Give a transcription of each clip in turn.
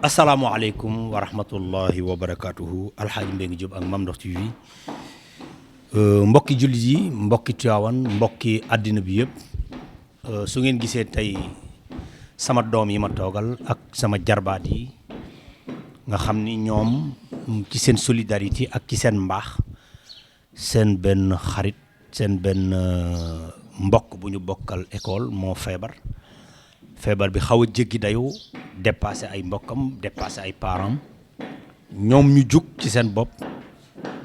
asalaamaaleykum wa rahmatullahi wa barakaatuhu alxaaji Mbengue Diop ak Mame Ndokh TV mbokki jullit yi mbokki Tiwaawan mbokki àddina bi yëpp su ngeen gisee tey sama doom yi ma toogal ak sama jarbaat yi nga xam ni ñoom ci seen solidarité ak ci seen mbaax seen benn xarit seen benn mbokk bu ñu bokkal école moo feebar bi xaw a jéggi dayu dépassé ay mbokkam dépassé ay parents ñoom ñu jug ci seen bopp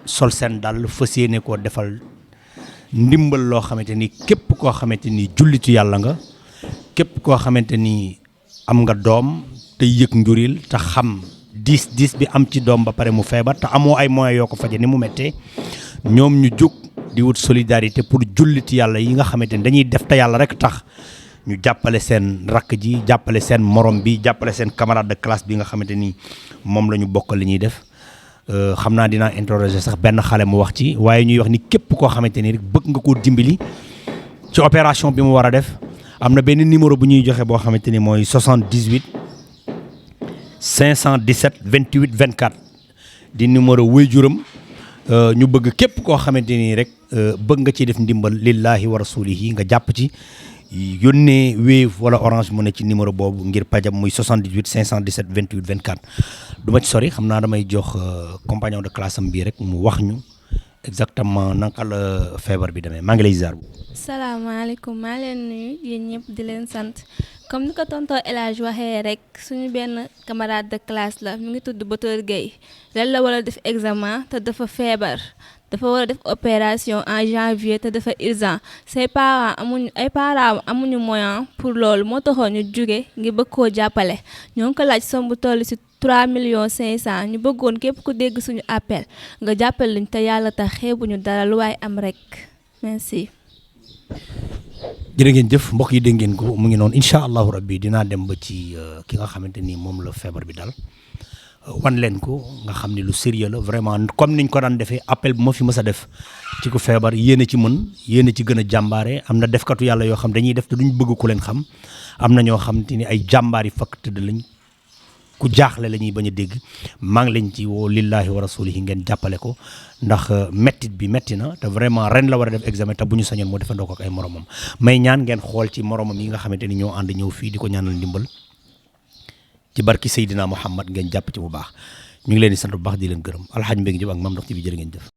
sol seen dàll fas yéene koo defal ndimbal loo xamante ni képp koo xamante ni jullitu yàlla nga képp koo xamante ni am nga doom te yëg njuril te xam diis bi am ci doom ba pare mu feebar te amoo ay moyens yoo ko faje ni mu méttee ñoom ñu jug di wut solidarité pour jullitu yàlla yi nga xamante ni dañuy def te yàlla rek tax ñu jàppale seen rakk ji jàppale seen morom bi jàppale seen camarade de classe bi nga xamante ni moom la ñu bokkal li ñuy def xam naa dinaa interroger sax benn xale mu wax ci waaye ñuy wax ni képp koo xamante ni rek bëgg nga koo dimbali ci opération bi mu war a def am na benn numéro bu ñuy joxe boo xamante ni mooy 78 517 28 24 di numéro waajuram ñu bëgg képp koo xamante ni rek bëgg nga ciy def ndimbal lillahi wa rasulihi nga jàpp ci yónnee Wave wala Orange mu ne ci numéro boobu ngir pajam muy 78 517 28 24 du ma ci sori xam naa damay jox compagnon de classe am bii rek mu wax ñu exactement naka la feebar bi demee maa ngi lay ziar. salaamaaleykum maa leen nuyu yéen ñëpp di leen sant comme ni ko tonton El Hadj waxee rek suñu benn camarade de classe la mu ngi tudd Bator Gueye ren la war a def examen te dafa feebar. dafa war a def opération en janvier te dafa urgent say parents amuñu moyen pour loolu moo taxoon ñu jóge ngir bëgg koo jàppale ñoo ngi ko laaj somme bu toll ci 3 millions 500 ñu bëggoon képp ku dégg suñu appel nga jàppale luñ te yàlla tax xeebuñu dara lu waaye am rek merci. jërë ngeen jëf mbokk yi dégg ngeen ko mu ngi noonu incha allahu rabbi dinaa dem ba ci ki nga xamante ni moom la feebar bi dal. wan leen ko nga xam ne lu sérieux la vraiment comme niñ ko daan defee appel bu ma fi mës a def ci ku feebar yéen a ci mën yéen a ci gën a jàmbaare am na defkatu yàlla yoo xam dañuy def te duñ bëgg ku leen xam am na ñoo xam te ni ay jàmbaar yi fakk tëdd lañ ku jaaxle la ñuy bañ a dégg maa ngi leen ci woo lillahi wa rasulihi ngeen jàppale ko ndax mettit bi metti na te vraiment ren la war a def examen te bu ñu sañoon moo defandoo ko ak ay moromam may ñaan ngeen xool ci moromam yi nga xamante ni ñoo ànd ñëw fii di ko ñaanal ndimbal ci barki Seydina Muhammad ngeen jàpp ci bu baax ñu ngi leen di sant bu baax di leen gërëm alxaaj Mbengue Diop ak Mame Ndokh TV jërë ngeen jëf